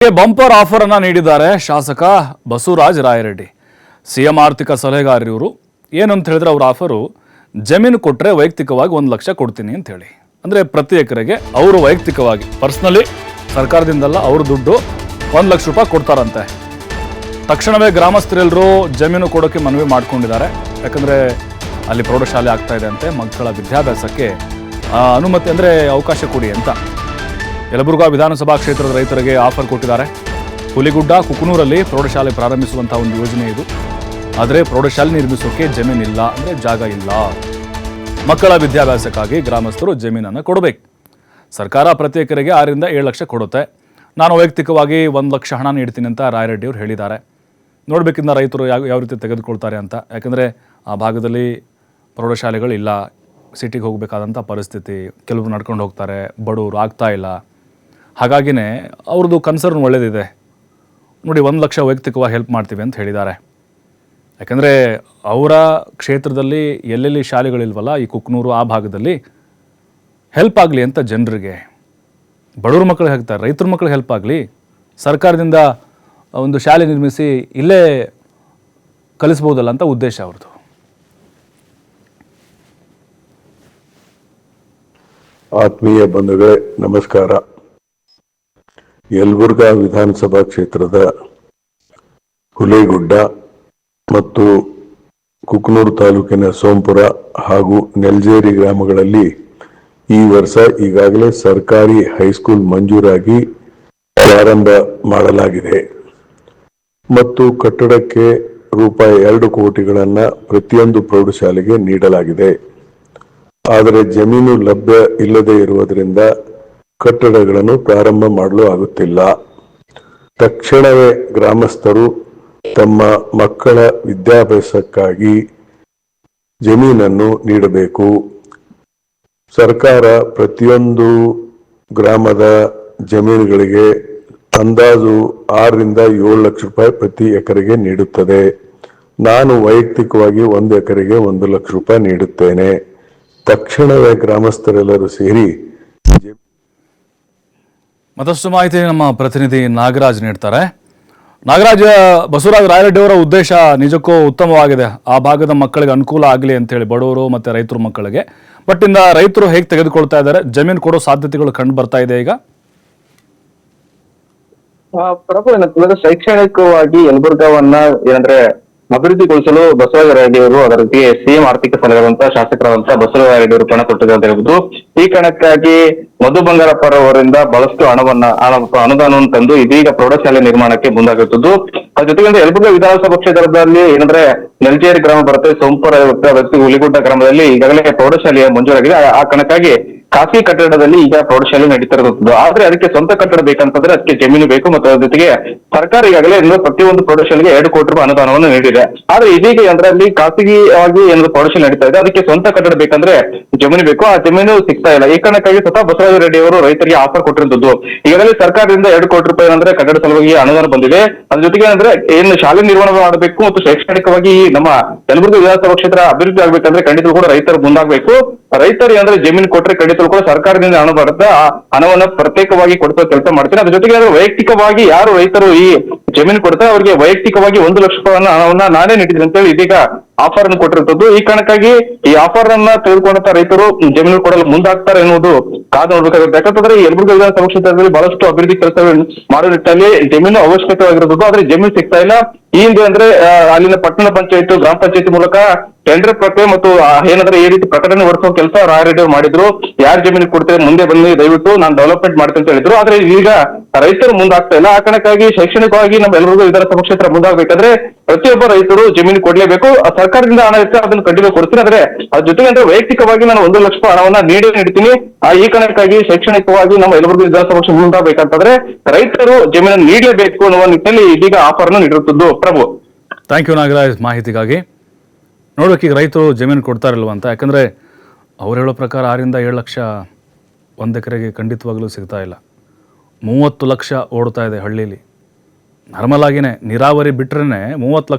Bumper offer ಅನ್ನ ನೀಡಿದ್ದಾರೆ ಶಾಸಕ ಬಸವರಾಜ ರಾಯರೆಡ್ಡಿ. ಸಿಎಂ ಆರ್ಥಿಕ ಸಲಹೆಗಾರ ಇವರು. ಏನು ಅಂತ ಹೇಳಿದ್ರೆ ಅವ್ರ ಆಫರು ಜಮೀನು ಕೊಟ್ಟರೆ ವೈಯಕ್ತಿಕವಾಗಿ 1 ಲಕ್ಷ ಕೊಡ್ತೀನಿ ಅಂತ ಹೇಳಿ. ಅಂದರೆ ಪ್ರತಿ ಎಕರೆಗೆ ಅವರು ವೈಯಕ್ತಿಕವಾಗಿ ಪರ್ಸ್ನಲಿ ಸರ್ಕಾರದಿಂದಲ್ಲ ಅವರು ದುಡ್ಡು 1 ಲಕ್ಷ ರೂಪಾಯಿ ಕೊಡ್ತಾರಂತೆ. ತಕ್ಷಣವೇ ಗ್ರಾಮಸ್ಥರೆಲ್ಲರೂ ಜಮೀನು ಕೊಡೋಕ್ಕೆ ಮನವಿ ಮಾಡ್ಕೊಂಡಿದ್ದಾರೆ. ಯಾಕಂದರೆ ಅಲ್ಲಿ ಪ್ರೌಢಶಾಲೆ ಆಗ್ತಾ ಇದೆ ಅಂತೆ, ಮಕ್ಕಳ ವಿದ್ಯಾಭ್ಯಾಸಕ್ಕೆ ಅನುಮತಿ ಅಂದರೆ ಅವಕಾಶ ಕೊಡಿ ಅಂತ ಯಲಬುರ್ಗಾ ವಿಧಾನಸಭಾ ಕ್ಷೇತ್ರದ ರೈತರಿಗೆ ಆಫರ್ ಕೊಟ್ಟಿದ್ದಾರೆ. ಹುಲಿಗುಡ್ಡ ಕುಕನೂರಲ್ಲಿ ಪ್ರೌಢಶಾಲೆ ಪ್ರಾರಂಭಿಸುವಂಥ ಒಂದು ಯೋಜನೆ ಇದು. ಆದರೆ ಪ್ರೌಢಶಾಲೆ ನಿರ್ಮಿಸೋಕೆ ಜಮೀನಿಲ್ಲ, ಅಂದರೆ ಜಾಗ ಇಲ್ಲ. ಮಕ್ಕಳ ವಿದ್ಯಾಭ್ಯಾಸಕ್ಕಾಗಿ ಗ್ರಾಮಸ್ಥರು ಜಮೀನನ್ನು ಕೊಡಬೇಕು. ಸರ್ಕಾರ ಪ್ರತಿ ಎಕರೆಗೆ 6 ರಿಂದ 7 ಲಕ್ಷ ಕೊಡುತ್ತೆ. ನಾನು ವೈಯಕ್ತಿಕವಾಗಿ 1 ಲಕ್ಷ ಹಣ ನೀಡ್ತೀನಿ ಅಂತ ರಾಯರೆಡ್ಡಿ ಅವರು ಹೇಳಿದ್ದಾರೆ. ನೋಡಬೇಕಿಂದ ರೈತರು ಯಾವ ರೀತಿ ತೆಗೆದುಕೊಳ್ತಾರೆ ಅಂತ. ಯಾಕಂದರೆ ಆ ಭಾಗದಲ್ಲಿ ಪ್ರೌಢಶಾಲೆಗಳಿಲ್ಲ, ಸಿಟಿಗೆ ಹೋಗಬೇಕಾದಂಥ ಪರಿಸ್ಥಿತಿ, ಕೆಲವರು ನಡ್ಕೊಂಡು ಹೋಗ್ತಾರೆ, ಬಡವರು ಆಗ್ತಾ ಇಲ್ಲ. ಹಾಗಾಗಿನೇ ಅವ್ರದ್ದು ಕನ್ಸರ್ನ್ ಒಳ್ಳೆಯದಿದೆ. ನೋಡಿ 1 ಲಕ್ಷ ವೈಯಕ್ತಿಕವಾಗಿ ಹೆಲ್ಪ್ ಮಾಡ್ತೀವಿ ಅಂತ ಹೇಳಿದ್ದಾರೆ. ಯಾಕಂದರೆ ಅವರ ಕ್ಷೇತ್ರದಲ್ಲಿ ಎಲ್ಲೆಲ್ಲಿ ಶಾಲೆಗಳಿಲ್ವಲ್ಲ, ಈ ಕುಕ್ನೂರು ಆ ಭಾಗದಲ್ಲಿ ಹೆಲ್ಪ್ ಆಗಲಿ ಅಂತ ಜನರಿಗೆ, ಬಡವ್ರ ಮಕ್ಕಳಿಗೆ ಹಾಕ್ತಾರೆ, ರೈತರ ಮಕ್ಕಳಿಗೆ ಹೆಲ್ಪ್ ಆಗಲಿ, ಸರ್ಕಾರದಿಂದ ಒಂದು ಶಾಲೆ ನಿರ್ಮಿಸಿ ಇಲ್ಲೇ ಕಲಿಸ್ಬೋದಲ್ಲ ಅಂತ ಉದ್ದೇಶ ಅವ್ರದ್ದು. ಆತ್ಮೀಯ ಬಂಧುಗಳೇ, ನಮಸ್ಕಾರ. ಯಲಬುರ್ಗಾ ವಿಧಾನಸಭಾ ಕ್ಷೇತ್ರದ ಹುಲಿಗುಡ್ಡ ಮತ್ತು ಕುಕನೂರು ತಾಲೂಕಿನ ಸೋಂಪುರ ಹಾಗೂ ನೆಲ್ಜೇರಿ ಗ್ರಾಮಗಳಲ್ಲಿ ಈ ವರ್ಷ ಈಗಾಗಲೇ ಸರ್ಕಾರಿ ಹೈಸ್ಕೂಲ್ ಮಂಜೂರಾಗಿ ಪ್ರಾರಂಭ ಮಾಡಲಾಗಿದೆ ಮತ್ತು ಕಟ್ಟಡಕ್ಕೆ ರೂಪಾಯಿ 2 ಕೋಟಿಗಳನ್ನು ಪ್ರತಿಯೊಂದು ಪ್ರೌಢಶಾಲೆಗೆ ನೀಡಲಾಗಿದೆ. ಆದರೆ ಜಮೀನು ಲಭ್ಯ ಇಲ್ಲದೆ ಇರುವುದರಿಂದ ಕಟ್ಟಡಗಳನ್ನು ಪ್ರಾರಂಭ ಮಾಡಲು ಆಗುತ್ತಿಲ್ಲ. ತಕ್ಷಣವೇ ಗ್ರಾಮಸ್ಥರು ತಮ್ಮ ಮಕ್ಕಳ ವಿದ್ಯಾಭ್ಯಾಸಕ್ಕಾಗಿ ಜಮೀನನ್ನು ನೀಡಬೇಕು. ಸರ್ಕಾರ ಪ್ರತಿಯೊಂದು ಗ್ರಾಮದ ಜಮೀನುಗಳಿಗೆ ಅಂದಾಜು 6 ರಿಂದ 7 ಲಕ್ಷ ರೂಪಾಯಿ ಪ್ರತಿ ಎಕರೆಗೆ ನೀಡುತ್ತದೆ. ನಾನು ವೈಯಕ್ತಿಕವಾಗಿ 1 ಎಕರೆಗೆ 1 ಲಕ್ಷ ರೂಪಾಯಿ ನೀಡುತ್ತೇನೆ. ತಕ್ಷಣವೇ ಗ್ರಾಮಸ್ಥರೆಲ್ಲರೂ ಸೇರಿ ಮತ್ತಷ್ಟು ಮಾಹಿತಿ ನಮ್ಮ ಪ್ರತಿನಿಧಿ ನಾಗರಾಜ್ ನೀಡ್ತಾರೆ. ನಾಗರಾಜ್, ಬಸವರಾಜ ರಾಯರೆಡ್ಡಿ ಅವರ ಉದ್ದೇಶ ನಿಜಕ್ಕೂ ಉತ್ತಮವಾಗಿದೆ. ಆ ಭಾಗದ ಮಕ್ಕಳಿಗೆ ಅನುಕೂಲ ಆಗಲಿ ಅಂತೇಳಿ, ಬಡವರು ಮತ್ತು ರೈತರ ಮಕ್ಕಳಿಗೆ. ಬಟ್ ಇಂದ ರೈತರು ಹೇಗೆ ತೆಗೆದುಕೊಳ್ತಾ ಇದ್ದಾರೆ? ಜಮೀನು ಕೊಡೋ ಸಾಧ್ಯತೆಗಳು ಕಂಡು ಬರ್ತಾ ಇದೆ ಈಗ? ಪ್ರಭು, ಏನಂತಂದ್ರೆ ಶೈಕ್ಷಣಿಕವಾಗಿ ಯಲಬುರ್ಗಾವನ್ನ ಏನಂದ್ರೆ ಅಭಿವೃದ್ಧಿಗೊಳಿಸಲು ಬಸವರಾಜ ರಾಯರೆಡ್ಡಿ ಅವರು ಅದಕ್ಕೆ ಸಿಎಂ ಆರ್ಥಿಕ ಸಲಹೆಗಾರರಂತ ಶಾಸಕರಾದಂತಹ ಬಸವರಾಜ ರಾಯರೆಡ್ಡಿ ಅವರು ಪಣ ಕೊಟ್ಟಿದ್ದಾರೆ ಅಂತ ಹೇಳ್ಬೋದು. ಈ ಕಾರಣಕ್ಕಾಗಿ ಮಧು ಬಂಗಾರಪ್ಪ ಅವರಿಂದ ಬಹಳಷ್ಟು ಅನುದಾನವನ್ನು ತಂದು ಇದೀಗ ಪ್ರೌಢಶಾಲೆ ನಿರ್ಮಾಣಕ್ಕೆ ಮುಂದಾಗುತ್ತಿದ್ದು, ಅದ್ರ ಜೊತೆಗೆ ಯಲಬುರ್ಗಾ ವಿಧಾನಸಭಾ ಕ್ಷೇತ್ರದಲ್ಲಿ ಏನಂದ್ರೆ ನೆಲ್ಜೇರಿ ಗ್ರಾಮ ಬರುತ್ತೆ, ಸೋಂಪುರ ಹುಲಿಗುಡ್ಡ ಗ್ರಾಮದಲ್ಲಿ ಈಗಾಗಲೇ ಪ್ರೌಢಶಾಲೆಯ ಮಂಜೂರಾಗಿದೆ. ಆ ಕಾರಣಕ್ಕಾಗಿ ಖಾಸಗಿ ಕಟ್ಟಡದಲ್ಲಿ ಈಗ ಪ್ರೌಢಶಾಲೆ ನಡೀತಿರುತ್ತದೆ. ಆದ್ರೆ ಅದಕ್ಕೆ ಸ್ವಂತ ಕಟ್ಟಡ ಬೇಕಂತಂದ್ರೆ ಅದಕ್ಕೆ ಜಮೀನು ಬೇಕು ಮತ್ತು ಅದ್ರ ಜೊತೆಗೆ ಸರ್ಕಾರ ಈಗಾಗಲೇ ಪ್ರತಿಯೊಂದು ಪ್ರೌಢಶಾಲೆಗೆ 2 ಕೋಟಿ ರೂಪಾಯಿ ಅನುದಾನವನ್ನು ನೀಡಿದೆ. ಆದ್ರೆ ಇದೀಗ ಅದರಲ್ಲಿ ಖಾಸಗಿಯಾಗಿ ಏನಾದ್ರು ಪ್ರೌಢಶಾಲೆ ನಡೀತಾ ಇದೆ, ಅದಕ್ಕೆ ಸ್ವಂತ ಕಟ್ಟಡ ಬೇಕಂದ್ರೆ ಜಮೀನು ಬೇಕು. ಆ ಜಮೀನು ಸಿಗ್ತಾ ಇಲ್ಲ. ಈ ಕಾರಣಕ್ಕಾಗಿ ಸ್ವತಃ ಬಸವರಾಜ ರೆಡ್ಡಿ ಅವರು ರೈತರಿಗೆ ಆಫರ್ ಕೊಟ್ಟಿರುವಂತದ್ದು. ಈಗಾಗಲೇ ಸರ್ಕಾರದಿಂದ 2 ಕೋಟಿ ರೂಪಾಯಿ ಅಂದ್ರೆ ಕಟ್ಟಡ ಸಲುವಾಗಿ ಅನುದಾನ ಬಂದಿದೆ. ಅದ್ರ ಜೊತೆಗೆ ಅಂದ್ರೆ ಏನು ಶಾಲೆ ನಿರ್ಮಾಣ ಮಾಡಬೇಕು ಮತ್ತು ಶೈಕ್ಷಣಿಕವಾಗಿ ನಮ್ಮ ಯಲಬುರ್ಗಾ ವಿಧಾನಸಭಾ ಕ್ಷೇತ್ರ ಅಭಿವೃದ್ಧಿ ಆಗ್ಬೇಕಂದ್ರೆ ಖಂಡಿತರು ಕೂಡ ರೈತರು ಮುಂದಾಗಬೇಕು. ರೈತರು ಅಂದ್ರೆ ಜಮೀನು ಕೊಟ್ಟರೆ ಖಂಡಿತರು ಕೂಡ ಸರ್ಕಾರದಿಂದ ಹಣ ಬರುತ್ತೆ. ಆ ಹಣವನ್ನ ಪ್ರತ್ಯೇಕವಾಗಿ ಕೊಡಿಸೋ ಕೆಲಸ ಮಾಡ್ತೀನಿ. ಅದ್ರ ಜೊತೆಗೆ ವೈಯಕ್ತಿಕವಾಗಿ ಯಾರು ರೈತರು ಈ ಜಮೀನು ಕೊಡ್ತಾರೆ ಅವರಿಗೆ ವೈಯಕ್ತಿಕವಾಗಿ 1 ಲಕ್ಷ ರೂಪಾಯಿ ಹಣವನ್ನ ನಾನೇ ನೀಡಿದ್ದೀನಿ ಅಂತ ಹೇಳಿ ಇದೀಗ ಆಫರ್ ಅನ್ನು ಕೊಟ್ಟಿರುತ್ತದೆ. ಈ ಕಾರಣಕ್ಕಾಗಿ ಈ ಆಫರ್ ಅನ್ನ ತೆಗೆದುಕೊಂಡಂತ ರೈತರು ಜಮೀನು ಕೊಡಲು ಮುಂದಾಗ್ತಾರೆ ಎನ್ನುವುದು ಕಾದು ನೋಡ್ಬೇಕಾಗುತ್ತೆ. ಯಾಕಂತಂದ್ರೆ ಈ ಯಲಬುರ್ಗಾ ವಿಧಾನಸಭಾ ಕ್ಷೇತ್ರದಲ್ಲಿ ಬಹಳಷ್ಟು ಅಭಿವೃದ್ಧಿ ಕೆಲಸಗಳು ಮಾಡೋ ನಿಟ್ಟಿನಲ್ಲಿ ಜಮೀನು ಅವಶ್ಯಕತೆವಾಗಿರುತ್ತದೆ. ಆದ್ರೆ ಜಮೀನು ಸಿಗ್ತಾ ಇಲ್ಲ. ಈ ಹಿಂದೆ ಅಂದ್ರೆ ಅಲ್ಲಿನ ಪಟ್ಟಣ ಪಂಚಾಯತ್, ಗ್ರಾಮ ಪಂಚಾಯತಿ ಮೂಲಕ ಟೆಂಡರ್ ಪ್ರಕ್ರಿಯೆ ಮತ್ತು ಏನಂದ್ರೆ ಈ ರೀತಿ ಪ್ರಕಟಣೆ ಹೊರಡಿಸುವ ಕೆಲಸ ರಾಯರೆಡ್ಡಿ ಅವರು ಮಾಡಿದ್ರು. ಯಾರು ಜಮೀನು ಕೊಡ್ತಾರೆ ಮುಂದೆ ಬನ್ನಿ, ದಯವಿಟ್ಟು ನಾನು ಡೆವಲಪ್ಮೆಂಟ್ ಮಾಡ್ತೀನಿ ಅಂತ ಹೇಳಿದ್ರು. ಆದ್ರೆ ಈಗ ರೈತರು ಮುಂದಾಗ್ತಾ ಇಲ್ಲ. ಆ ಕಾರಣಕ್ಕಾಗಿ ಶೈಕ್ಷಣಿಕವಾಗಿ ನಮ್ಮ ಯಲಬುರ್ಗಾ ವಿಧಾನಸಭಾ ಕ್ಷೇತ್ರ ಮುಂದಾಗಬೇಕಾದ್ರೆ ಪ್ರತಿಯೊಬ್ಬ ರೈತರು ಜಮೀನು ಕೊಡ್ಲೇಬೇಕು. ಸರ್ಕಾರದಿಂದ ಹಣ ಇರ್ತದೆ, ಅದನ್ನು ಕಂಟಿನ್ಯೂ ಕೊಡ್ತೀನಿ. ಆದ್ರೆ ಅದ್ರ ಜೊತೆಗೆ ಅಂದ್ರೆ ವೈಯಕ್ತಿಕವಾಗಿ ನಾನು 1 ಲಕ್ಷ ರೂಪಾಯಿ ಹಣವನ್ನ ನೀಡ್ತೀನಿ. ಈ ಕಾರಣಕ್ಕಾಗಿ ಶೈಕ್ಷಣಿಕವಾಗಿ ನಮ್ಮ ಯಲಬುರ್ಗಾ ವಿಧಾನಸಭಾ ಕ್ಷೇತ್ರ ಮುಂದಾಗಬೇಕಂತಂದ್ರೆ ರೈತರು ಜಮೀನನ್ನು ನೀಡಲೇಬೇಕು ಅನ್ನುವ ನಿಟ್ಟಿನಲ್ಲಿ ಇದೀಗ ಆಫರ್ ಅನ್ನು ನೀಡಿರುತ್ತದೆ. ಪ್ರಭು, ಥ್ಯಾಂಕ್ ಯು ನಾಗರಾಜ್ ಮಾಹಿತಿಗಾಗಿ. ನೋಡ್ಬೇಕು ಈಗ ರೈತರು ಜಮೀನು ಕೊಡ್ತಾರಲ್ವ ಅಂತ. ಯಾಕಂದರೆ ಅವ್ರು ಹೇಳೋ ಪ್ರಕಾರ 6 ರಿಂದ 7 ಲಕ್ಷ 1 ಎಕರೆಗೆ ಖಂಡಿತವಾಗಲೂ ಸಿಗ್ತಾ ಇಲ್ಲ. 30 ಲಕ್ಷ ಓಡ್ತಾ ಇದೆ ಹಳ್ಳೀಲಿ. ನಾರ್ಮಲ್ ಆಗಿನೇ ನೀರಾವರಿ ಬಿಟ್ರೇ 30 ಲಕ್ಷ